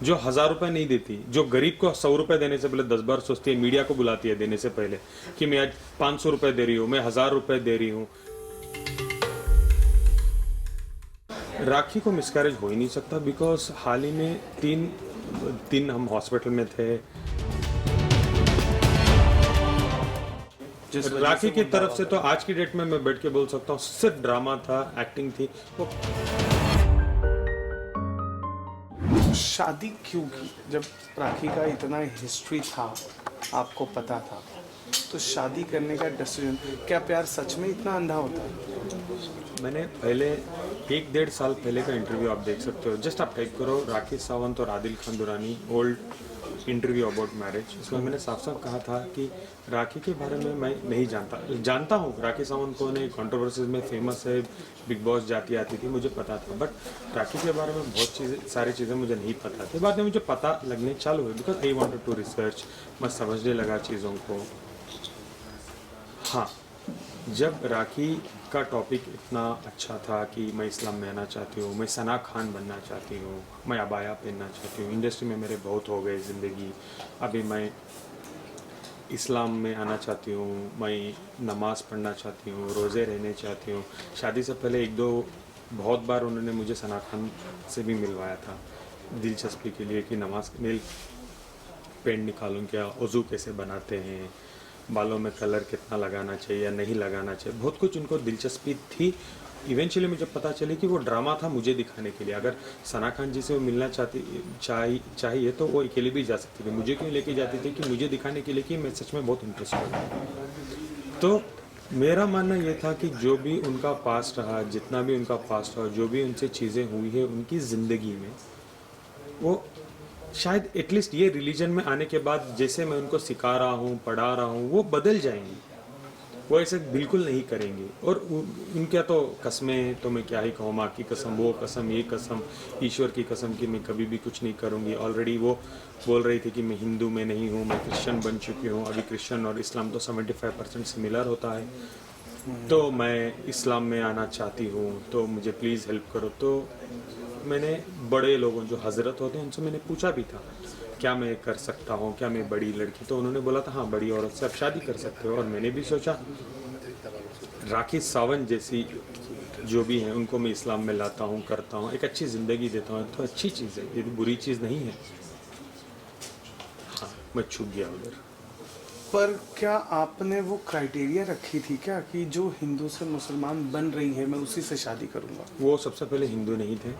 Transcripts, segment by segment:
जो 1000 रुपए नहीं देती, जो गरीब को 100 रुपए देने से पहले 10 बार सोचती है, मीडिया को बुलाती है देने से पहले कि मैं आज 500 रुपए दे रही हूँ, मैं 1000 रुपए दे रही हूँ। राखी को मिसकैरेज हो ही नहीं सकता बिकॉज हाल ही में तीन हम हॉस्पिटल में थे। राखी की तरफ से तो आज की डेट में मैं बैठ के बोल सकता हूँ सिर्फ ड्रामा था, एक्टिंग थी। वो शादी क्यों की? जब राखी का इतना हिस्ट्री था, आपको पता था, तो शादी करने का डिसीजन, क्या प्यार सच में इतना अंधा होता है? मैंने पहले 1-1.5 साल पहले का इंटरव्यू आप देख सकते हो। जस्ट आप टाइप करो राखी सावंत और Adil Khan Durrani old interview about marriage. इसमें मैंने साफ साफ कहा था कि राखी के बारे में मैं नहीं जानता हूँ राखी सावंत कौन है, कंट्रोवर्सीज में फेमस है, बिग बॉस जाती आती थी, मुझे पता था। बट राखी के बारे में बहुत सारी चीज़ें मुझे नहीं पता थी। बाद में मुझे पता लगने चालू हुई because I wanted to research. मैं समझने लगा चीज़ों को। हाँ, जब राखी का टॉपिक इतना अच्छा था कि मैं इस्लाम में आना चाहती हूँ, मैं सना खान बनना चाहती हूँ, मैं अबाया पहनना चाहती हूँ, इंडस्ट्री में मेरे बहुत हो गए ज़िंदगी, अभी मैं इस्लाम में आना चाहती हूँ, मैं नमाज़ पढ़ना चाहती हूँ, रोज़े रहने चाहती हूँ। शादी से पहले 1-2 बहुत बार उन्होंने मुझे सना खान से भी मिलवाया था दिलचस्पी के लिए कि नमाज नेल पेंट निकालूँ क्या, वज़ू कैसे बनाते हैं, बालों में कलर कितना लगाना चाहिए या नहीं लगाना चाहिए, बहुत कुछ उनको दिलचस्पी थी। इवेंचुअली मुझे पता चली कि वो ड्रामा था मुझे दिखाने के लिए। अगर सना खान जी से वो मिलना चाहिए तो वो अकेले भी जा सकती थी, मुझे क्यों लेके जाती थी कि मुझे दिखाने के लिए कि मैं सच में बहुत इंटरेस्टेड हूँ। तो मेरा मानना ये था कि जो भी उनका पास्ट रहा, जितना भी उनका पास्ट रहा, जो भी उनसे चीज़ें हुई है उनकी ज़िंदगी में, वो शायद एटलीस्ट ये रिलीजन में आने के बाद जैसे मैं उनको सिखा रहा हूँ, पढ़ा रहा हूँ, वो बदल जाएंगी। वो ऐसे बिल्कुल नहीं करेंगे। और उनका तो कस्में, तो मैं क्या ही कहूँ, माँ की कसम, वो कसम, ये कसम, ईश्वर की कसम कि मैं कभी भी कुछ नहीं करूँगी। ऑलरेडी वो बोल रही थी कि मैं हिंदू में नहीं हूँ, मैं क्रिश्चियन बन चुकी हूँ। अभी क्रिश्चियन और इस्लाम तो 75% सिमिलर होता है, तो मैं इस्लाम में आना चाहती हूँ, तो मुझे प्लीज़ हेल्प करो। तो मैंने बड़े लोगों जो हजरत होते हैं उनसे मैंने पूछा भी था क्या मैं कर सकता हूँ, क्या मैं बड़ी लड़की, तो उन्होंने बोला था हाँ बड़ी औरत से आप शादी कर सकते हो। और मैंने भी सोचा राखी सावंत जैसी जो भी हैं उनको मैं इस्लाम में लाता हूँ, करता हूँ, एक अच्छी ज़िंदगी देता हूँ, तो अच्छी चीज़ है, ये बुरी चीज़ नहीं है। हाँ, मैं छुप गया उधर। पर क्या आपने वो क्राइटेरिया रखी थी क्या कि जो हिंदू से मुसलमान बन रही है मैं उसी से शादी करूंगा? वो सबसे पहले हिंदू नहीं थे,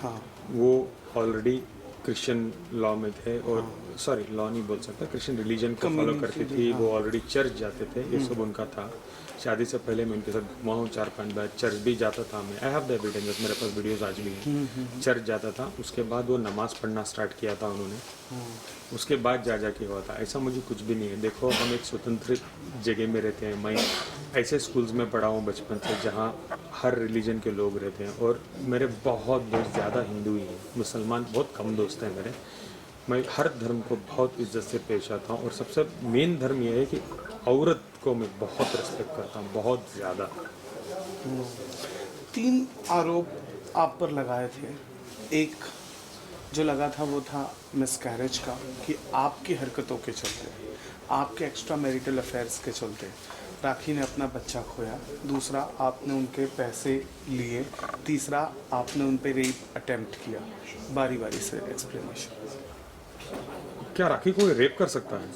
हाँ, वो ऑलरेडी क्रिश्चियन लॉ में थे, और सॉरी लॉ नहीं बोल सकता, क्रिश्चियन रिलीजन को फॉलो करती थी। वो ऑलरेडी चर्च जाते थे, ये सब उनका था। शादी से पहले मैं उनके साथ घुमा हूँ 4-5 बार, चर्च भी जाता था मैं, आई हैव द एविडेंस, मेरे पास वीडियोस आज भी हैं। चर्च जाता था, उसके बाद वो नमाज़ पढ़ना स्टार्ट किया था उन्होंने, उसके बाद जा के हुआ था। ऐसा मुझे कुछ भी नहीं है। देखो हम एक स्वतंत्र जगह में रहते हैं, मैं ऐसे स्कूल्स में पढ़ा हूँ बचपन से जहाँ हर रिलीजन के लोग रहते हैं, और मेरे बहुत दोस्त ज़्यादा हिंदू ही हैं, मुसलमान बहुत कम दोस्त हैं मेरे। मैं हर धर्म को बहुत इज्जत से पेश आता हूँ, और सबसे मेन धर्म यह है कि औरत को मैं बहुत रिस्पेक्ट करता हूँ, बहुत ज़्यादा। 3 आरोप आप पर लगाए थे। एक जो लगा था वो था मिसकैरेज का, कि आपकी हरकतों के चलते, आपके एक्स्ट्रा मैरिटल अफेयर्स के चलते राखी ने अपना बच्चा खोया। दूसरा, आपने उनके पैसे लिए। तीसरा, आपने उन पर रेप अटेम्प्ट किया। बारी बारी से एक्सप्लेनेशन। क्या राखी कोई रेप कर सकता है?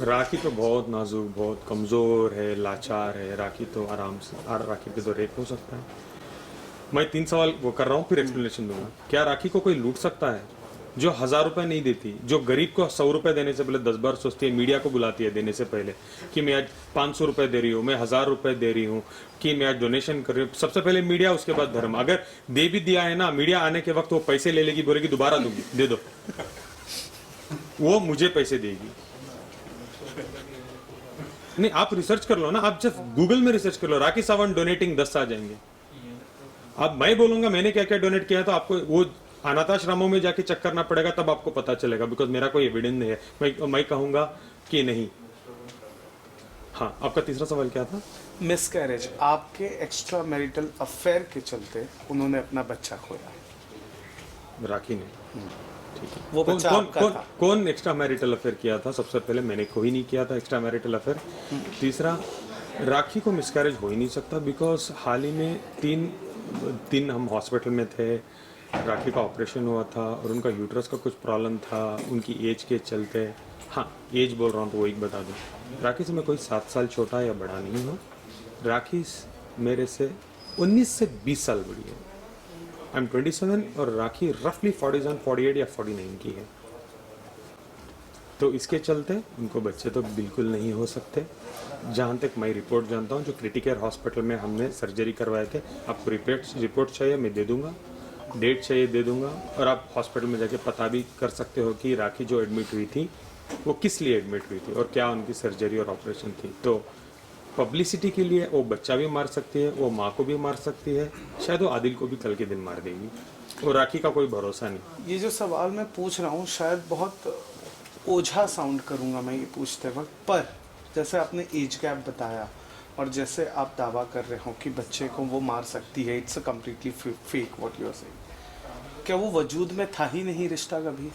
राखी तो बहुत नाजुक, बहुत कमज़ोर है, लाचार है। राखी तो आराम से, राखी पे तो रेप हो सकता है। मैं 3 सवाल वो कर रहा हूँ, फिर एक्सप्लेनेशन दूंगा। क्या राखी को कोई लूट सकता है? जो 1000 रुपए नहीं देती, जो गरीब को 100 रुपए देने से पहले 10 बार सोचती है, मीडिया को बुलाती है देने से पहले कि मैं आज 500 रुपए दे रही हूँ, मैं 1000 रुपए दे रही हूँ, कि मैं आज डोनेशन कर रही हूँ। सबसे पहले मीडिया, उसके बाद धर्म। अगर दे भी दिया है ना, मीडिया आने के वक्त वो पैसे ले लेगी, बोलेगी दोबारा दूंगी, दे दो। वो मुझे पैसे देगी। नहीं, आप रिसर्च कर लो ना, आप जब गूगल में रिसर्च कर लो, राखी सावंत डोनेटिंग 10 आ जाएंगे। अब मैं बोलूंगा मैंने क्या क्या डोनेट किया, तो आपको वो अनाथाश्रमों में जाके चेक करना पड़ेगा, तब आपको पता चलेगा, बिकॉज मेरा कोई एविडेंस नहीं है। मैं कहूंगा कि नहीं। हाँ, आपका तीसरा सवाल क्या था? मिसकैरेज, आपके एक्स्ट्रा मैरिटल अफेयर के चलते उन्होंने अपना बच्चा खोया। राखी ने। ठीक है, वो बच्चा आपका था। कौन एक्स्ट्रा मैरिटल अफेयर किया था? सबसे पहले मैंने कोई नहीं किया था एक्स्ट्रा मैरिटल अफेयर। तीसरा, राखी को मिसकैरेज हो ही नहीं सकता बिकॉज हाल ही में तीन हम हॉस्पिटल में थे, राखी का ऑपरेशन हुआ था और उनका यूट्रस का कुछ प्रॉब्लम था उनकी एज के चलते। हाँ, एज बोल रहा हूँ तो वो एक बता दूँ, राखी से मैं कोई 7 साल छोटा या बड़ा नहीं हूँ। राखी मेरे से 19 से 20 साल बड़ी है। आई एम 27 और राखी रफली 47, 48 या 49 की है। तो इसके चलते उनको बच्चे तो बिल्कुल नहीं हो सकते। जहाँ तक मैं रिपोर्ट जानता हूँ, जो क्रिटिकल हॉस्पिटल में हमने सर्जरी करवाए थे, आपको रिपोर्ट चाहिए मैं दे दूंगा, डेट चाहिए दे दूंगा, और आप हॉस्पिटल में जाके पता भी कर सकते हो कि राखी जो एडमिट हुई थी वो किस लिए एडमिट हुई थी और क्या उनकी सर्जरी और ऑपरेशन थी। तो पब्लिसिटी के लिए वो बच्चा भी मार सकती है, वो माँ को भी मार सकती है, शायद वो आदिल को भी कल के दिन मार देगी, और राखी का कोई भरोसा नहीं। ये जो सवाल मैं पूछ रहा हूँ शायद बहुत ओझा साउंड करूँगा मैं ये पूछते वक्त, पर जैसे आपने एज गैप बताया और जैसे आप दावा कर रहे हो कि बच्चे को वो मार सकती है, it's a completely fake what you are saying, क्या वो वजूद में था ही नहीं रिश्ता कभी?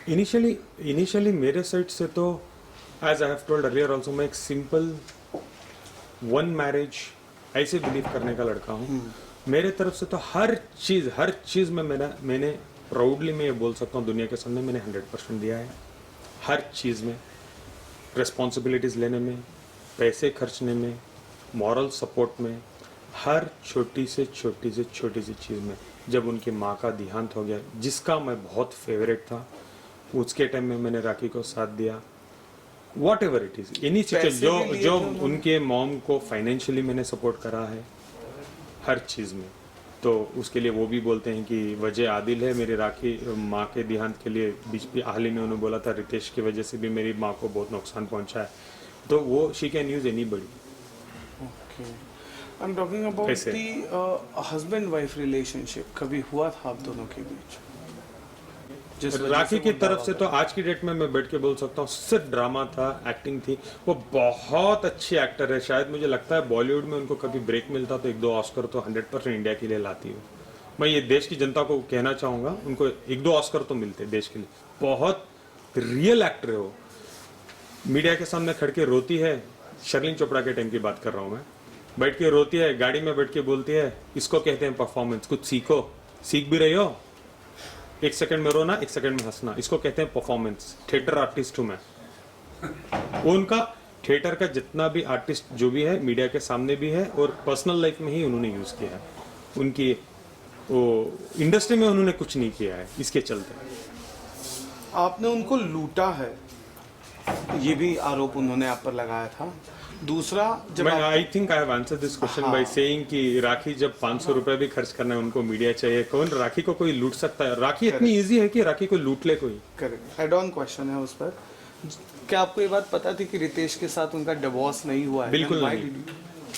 इनिशियली मेरे साइड से तो as I have told earlier also, मैं एक सिंपल वन मैरिज ऐसे बिलीव करने का लड़का हूँ। मेरे तरफ से तो हर चीज़ में मैंने प्राउडली मैं ये बोल सकता हूँ दुनिया के सामने, मैंने 100% दिया है। हर चीज़ में, रिस्पॉन्सिबिलिटीज़ लेने में, पैसे खर्चने में, मॉरल सपोर्ट में, हर छोटी से छोटी चीज़ में। जब उनकी माँ का देहांत हो गया, जिसका मैं बहुत फेवरेट था, उसके टाइम में मैंने राखी को साथ दिया। What ever it is, any situation, जो उनके मॉम को फाइनेंशियली मैंने सपोर्ट करा है हर चीज़ में। तो उसके लिए वो भी बोलते हैं कि वजह आदिल है, मेरी राखी माँ के देहांत के लिए बीच में हाल ही में उन्होंने बोला था रितेश की वजह से भी मेरी माँ को बहुत नुकसान पहुंचा है। तो वो she can use anybody. Okay, I am talking about the husband wife relationship, कभी हुआ था आप दोनों के बीच? राखी की तरफ से तो आज की डेट में मैं बैठ के बोल सकता हूँ सिर्फ ड्रामा था, एक्टिंग थी। वो बहुत अच्छी एक्टर है, शायद मुझे लगता है बॉलीवुड में उनको कभी ब्रेक मिलता तो 1-2 ऑस्कर तो 100% इंडिया के लिए लाती हो। मैं ये देश की जनता को कहना चाहूँगा, उनको 1-2 ऑस्कर तो मिलते देश के लिए। बहुत रियल एक्टर है वो। मीडिया के सामने खड़ के रोती है, शर्लिन चोपड़ा के टाइम की बात कर रहा हूँ मैं, बैठ के रोती है, गाड़ी में बैठ के बोलती है, इसको कहते हैं परफॉर्मेंस, कुछ सीखो, सीख भी रही हो, 1 सेकंड में रोना 1 सेकंड में हंसना, इसको कहते हैं परफॉर्मेंस। थिएटर आर्टिस्ट हूं मैं। वो उनका थिएटर का जितना भी आर्टिस्ट जो भी है मीडिया के सामने भी है और पर्सनल लाइफ में ही उन्होंने यूज किया है। उनकी वो इंडस्ट्री में उन्होंने कुछ नहीं किया है, इसके चलते आपने उनको लूटा है, ये भी आरोप उन्होंने आप पर लगाया था। दूसरा, जब मैं I think I have answered this question by saying कि राखी जब 500 रुपए भी खर्च करना है उनको मीडिया चाहिए। कौन राखी को कोई लूट सकता है? राखी इतनी इजी है कि राखी को लूट ले कोई? करेक्ट, हेड ऑन क्वेश्चन है उस पर। क्या आपको ये बात पता थी कि रितेश के साथ उनका डिवोर्स नहीं हुआ है? बिल्कुल नहीं,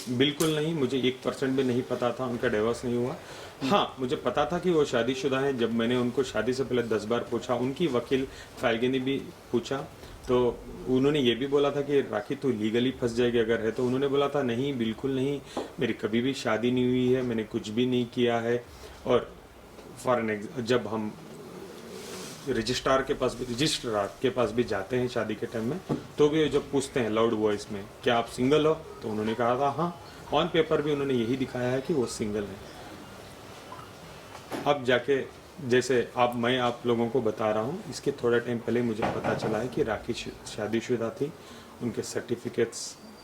बिल्कुल नहीं। मुझे 1% भी नहीं पता था उनका डिवोर्स नहीं हुआ। हाँ, मुझे पता था कि वो शादीशुदा है। जब मैंने उनको शादी से पहले 10 बार पूछा, उनकी वकील फाल्गे ने भी पूछा, तो उन्होंने ये भी बोला था कि राखी तो लीगली फंस जाएगी अगर है तो। उन्होंने बोला था नहीं, बिल्कुल नहीं, मेरी कभी भी शादी नहीं हुई है, मैंने कुछ भी नहीं किया है। और जब हम रजिस्ट्रार के पास भी जाते हैं शादी के टाइम में, तो भी जब पूछते हैं लाउड वॉइस में क्या आप सिंगल हो, तो उन्होंने कहा था हाँ। ऑन पेपर भी उन्होंने यही दिखाया है कि वो सिंगल है। अब जाके जैसे मैं आप लोगों को बता रहा हूँ, इसके थोड़ा टाइम पहले मुझे पता चला है कि राखी शादीशुदा थी, उनके सर्टिफिकेट्स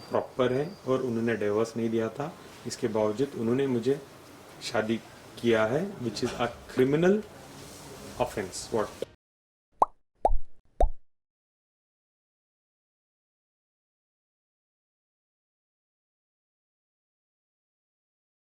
प्रॉपर हैं और उन्होंने डिवोर्स नहीं दिया था। इसके बावजूद उन्होंने मुझे शादी किया है, which is a criminal offence. What